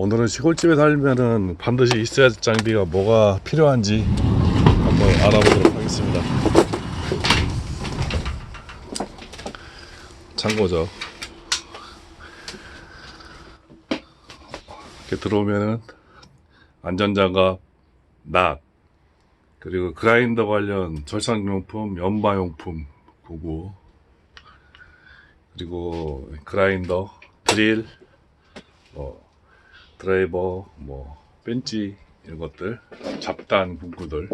오늘은 시골집에 살면은 반드시 있어야 할 장비가 뭐가 필요한지 한번 알아보도록 하겠습니다. 창고죠. 이렇게 들어오면은 안전장갑, 낫, 그리고 그라인더 관련 절삭용품, 연마용품, 고구, 그리고 그라인더, 드릴, 드라이버, 벤치 이런 것들, 잡단 공구들,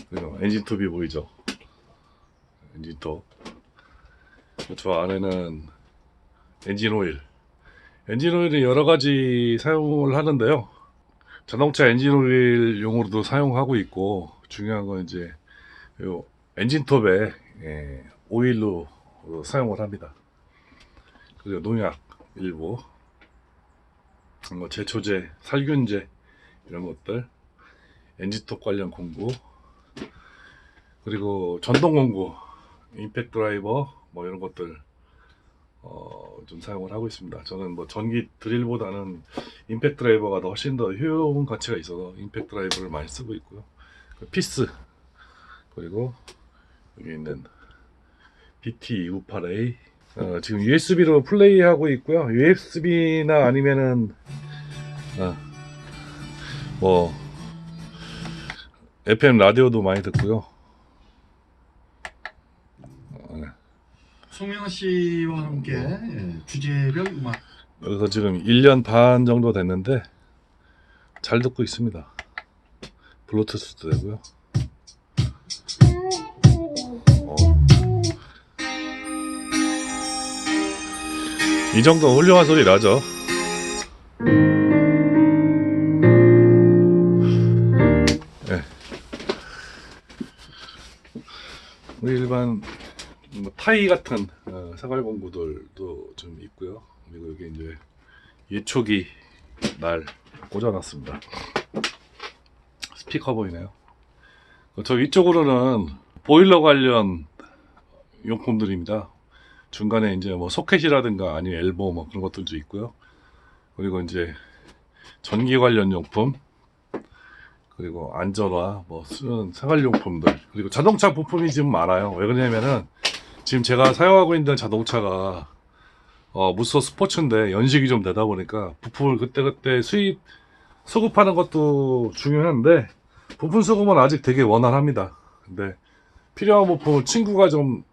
그리고 엔진톱이 보이죠? 엔진톱. 저 안에는 엔진오일. 엔진오일은 여러 가지 사용을 하는데요. 자동차 엔진오일용으로도 사용하고 있고, 중요한 건 이제 요 엔진톱에 오일로 사용을 합니다. 그리고 농약 일부, 제초제, 살균제 이런 것들, 엔진톱 관련 공구, 그리고 전동 공구, 임팩트 드라이버 이런 것들 좀 사용을 하고 있습니다. 저는 전기 드릴보다는 임팩트 드라이버가 훨씬 더 효용 가치가 있어서 임팩트 드라이버를 많이 쓰고 있고요. 피스, 그리고 여기 있는 BT258A, 지금 USB로 플레이하고 있고요. USB나 아니면은 FM 라디오도 많이 듣고요. 송영 씨와 함께 주제별 음악. 그래서 지금 1년 반 정도 됐는데 잘 듣고 있습니다. 블루투스도 되고요. 이 정도 훌륭한 소리 나죠. 네. 우리 일반 타이 같은 생활 공구들도 좀 있고요. 그리고 여기 이제 예초기 날 꽂아놨습니다. 스피커 보이네요. 저 위쪽으로는 보일러 관련 용품들입니다. 중간에 이제 소켓이라든가 아니면 엘보 그런 것들도 있고요. 그리고 이제 전기 관련 용품, 그리고 안전화, 쓰는 생활용품들, 그리고 자동차 부품이 지금 많아요. 왜 그러냐면은 지금 제가 사용하고 있는 자동차가 무쏘 스포츠인데 연식이 좀 되다 보니까 부품을 그때그때 수급하는 것도 중요한데 부품 수급은 아직 되게 원활합니다. 근데 필요한 부품을 친구가 좀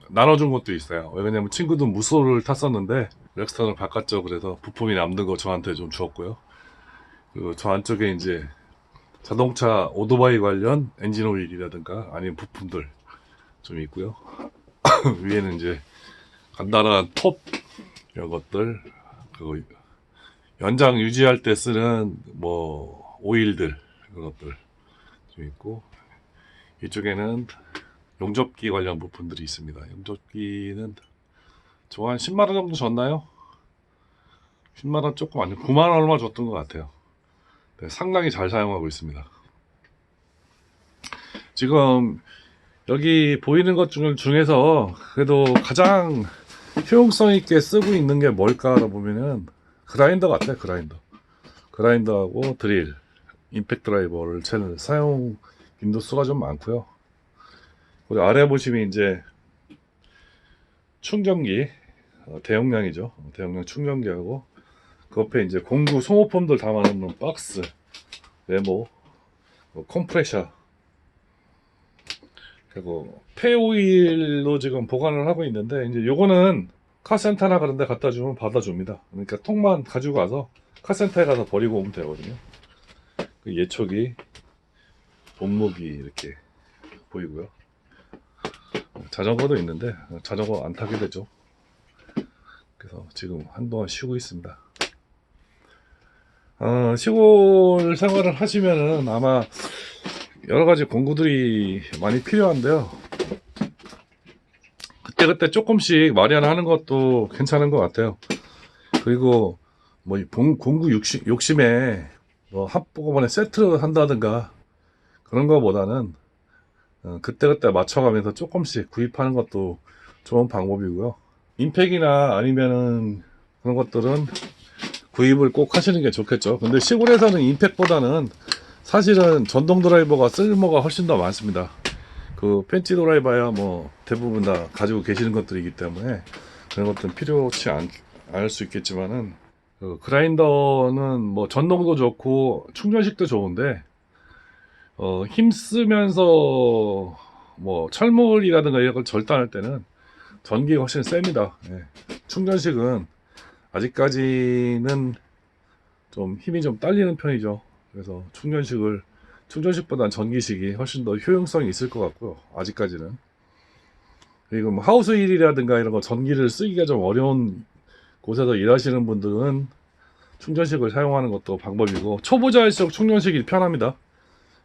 나눠준 것도 있어요. 왜냐면 친구도 무쏘를 탔었는데 렉스턴을 바꿨죠. 그래서 부품이 남는 거 저한테 좀 주었고요. 그리고 저 안쪽에 이제 자동차 오토바이 관련 엔진 오일이라든가 아니면 부품들 좀 있고요. 위에는 이제 간단한 톱 이런 것들, 그리고 연장 유지할 때 쓰는 오일들 이런 것들 좀 있고, 이쪽에는 용접기 관련 부품들이 있습니다. 용접기는 저 한 10만원 정도 줬나요? 10만원 조금 아니고 9만원 얼마 줬던 것 같아요. 네, 상당히 잘 사용하고 있습니다. 지금 여기 보이는 것 중에서 그래도 가장 효용성 있게 쓰고 있는 게 뭘까 보면은 그라인더 같아요. 그라인더하고 드릴, 임팩트 드라이버를 사용 빈도수가 좀 많고요. 그리고 아래 보시면 이제 충전기, 대용량이죠. 대용량 충전기하고 그 옆에 이제 공구 소모품들 담아놓는 박스, 메모, 컴프레셔, 그리고 폐오일로 지금 보관을 하고 있는데, 이제 요거는 카센터나 그런 데 갖다 주면 받아줍니다. 그러니까 통만 가지고 가서 카센터에 가서 버리고 오면 되거든요. 그 예초기, 본무기 이렇게 보이고요. 자전거도 있는데 자전거 안 타게 되죠. 그래서 지금 한동안 쉬고 있습니다. 시골 생활을 하시면은 아마 여러 가지 공구들이 많이 필요한데요. 그때 조금씩 마련하는 것도 괜찮은 것 같아요. 그리고 공구 욕심에 한꺼번에 세트를 한다든가 그런 거보다는 그때 맞춰가면서 조금씩 구입하는 것도 좋은 방법이고요. 임팩이나 아니면은 그런 것들은 구입을 꼭 하시는 게 좋겠죠. 근데 시골에서는 임팩보다는 사실은 전동 드라이버가 쓸모가 훨씬 더 많습니다. 그 펜치 드라이버야 뭐 대부분 다 가지고 계시는 것들이기 때문에 그런 것들은 필요치 않을 수 있겠지만은, 그 그라인더는 뭐 전동도 좋고 충전식도 좋은데 힘쓰면서 뭐 철물이라든가 이런 걸 절단할 때는 전기가 훨씬 셉니다. 예. 충전식은 아직까지는 좀 힘이 좀 딸리는 편이죠. 그래서 충전식보다는 전기식이 훨씬 더 효용성이 있을 것 같고요. 아직까지는. 그리고 뭐 하우스 일이라든가 이런 거 전기를 쓰기가 좀 어려운 곳에서 일하시는 분들은 충전식을 사용하는 것도 방법이고, 초보자일수록 충전식이 편합니다.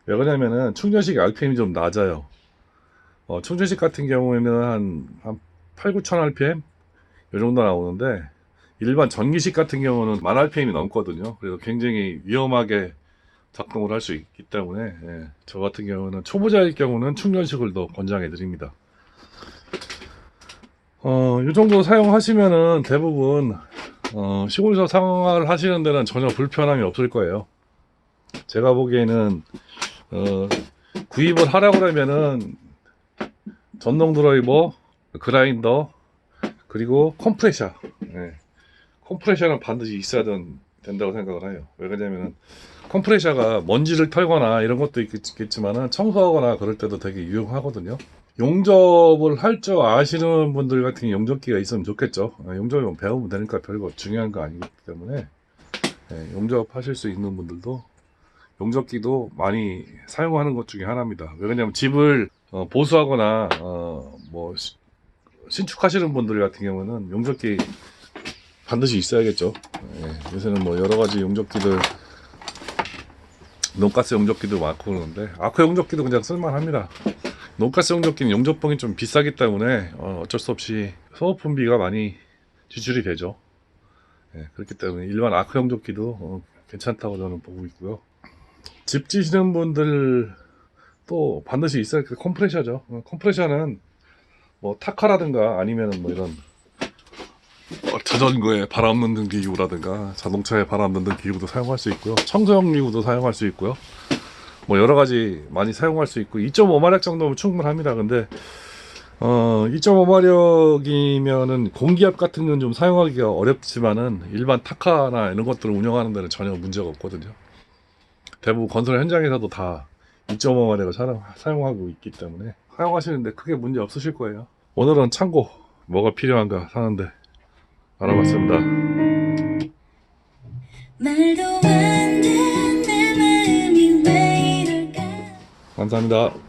왜 그러냐면은 충전식 RPM이 좀 낮아요. 충전식 같은 경우에는 한 8, 9천 RPM 이 정도 나오는데, 일반 전기식 같은 경우는 10,000 RPM이 넘거든요. 그래서 굉장히 위험하게 작동을 할 수 있기 때문에, 예, 저 같은 경우는 초보자일 경우는 충전식을 더 권장해 드립니다. 이 정도 사용하시면은 대부분 시골에서 생활 하시는 데는 전혀 불편함이 없을 거예요. 제가 보기에는 구입을 하라고 그러면은 전동 드라이버, 그라인더, 그리고 컴프레셔. 예. 컴프레셔는 반드시 있어야 된다고 생각을 해요. 왜 그러냐면은 컴프레셔가 먼지를 털거나 이런 것도 있겠지만은 청소하거나 그럴 때도 되게 유용하거든요. 용접을 할 줄 아시는 분들 같은 경우 용접기가 있으면 좋겠죠. 용접은 배우면 되니까 별거 중요한 거 아니기 때문에, 예, 용접하실 수 있는 분들도 용접기도 많이 사용하는 것 중에 하나입니다. 왜냐하면 집을 보수하거나 뭐 신축하시는 분들 같은 경우는 용접기 반드시 있어야겠죠. 예, 요새는 뭐 여러 가지 용접기들, 논가스 용접기도 많고 그러는데 아쿠아 용접기도 그냥 쓸만합니다. 논가스 용접기는 용접봉이 좀 비싸기 때문에 어쩔 수 없이 소모품비가 많이 지출이 되죠. 예, 그렇기 때문에 일반 아쿠아 용접기도 괜찮다고 저는 보고 있고요. 집 지시는 분들 또 반드시 있어야 할 컴프레셔죠. 컴프레셔는 뭐 타카라든가 아니면은 뭐 이런 자전거에 바람 넣는 기구라든가 자동차에 바람 넣는 기구도 사용할 수 있고요. 청소용 기구도 사용할 수 있고요. 뭐 여러 가지 많이 사용할 수 있고 2.5마력 정도면 충분합니다. 근데 2.5마력이면은 공기압 같은 건 좀 사용하기가 어렵지만은 일반 타카나 이런 것들을 운영하는 데는 전혀 문제가 없거든요. 대부분 건설 현장에서도 다 2.5마력을 사용하고 있기 때문에 사용하시는데 크게 문제 없으실 거예요. 오늘은 참고 뭐가 필요한가 사는데 알아봤습니다. 말도 안 돼, 내 마음이 왜 이럴까? 감사합니다.